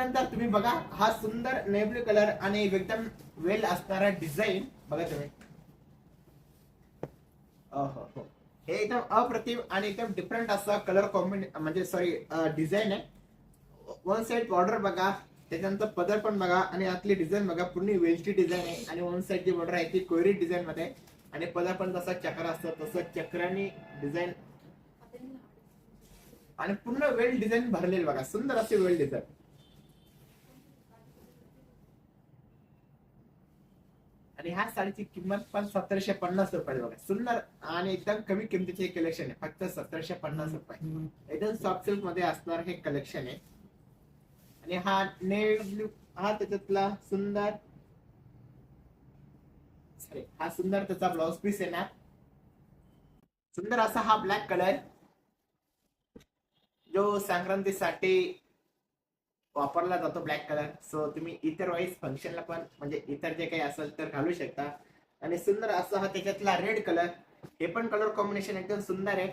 त्यानंतर तुम्ही बघा हा सुंदर नेव्ही कलर आणि एकदम वेल असणारा डिझाईन बघा तुम्ही. हो, हे एकदम अप्रतिम आणि एकदम डिफरंट असा कलर कॉम्बिनेशन म्हणजे सॉरी डिझाईन आहे. वन साइड बॉर्डर बघा, त्याच्यानंतर पदर पण बघा आणि आतली डिझाईन बघा, पूर्ण वेलची डिझाईन आहे आणि वन साइड जी बॉर्डर आहे ती कोरी डिझाईन मध्ये आहे. आणि पदर पण तसा चक्र असतं तसं चक्रानी डिझाईन आणि पूर्ण वेल डिझाईन भरलेली बघा, सुंदर असे वेल डिझाईन. आणि ह्या साडीची किंमत पण 1750 रुपये बघा. सुंदर आणि एकदम कमी किमतीचे कलेक्शन आहे, फक्त 1750 रुपये. एकदम सॉफ्ट सिल्क मध्ये असणार हे कलेक्शन आहे. आणि हा नेव्ही ब्लू हा त्याच्यातला सुंदर हा सुंदर त्याचा ब्लाउज पीस आहे ना, सुंदर असा हा ब्लॅक कलर जो संक्रांतीसाठी वापरला जातो ब्लॅक कलर. सो तुम्ही इतर वाईज फंक्शनला पण म्हणजे इतर जे काही असेल तर घालू शकता. आणि सुंदर असा हा त्याच्यातला रेड कलर, हे पण कलर कॉम्बिनेशन एकदम सुंदर आहे.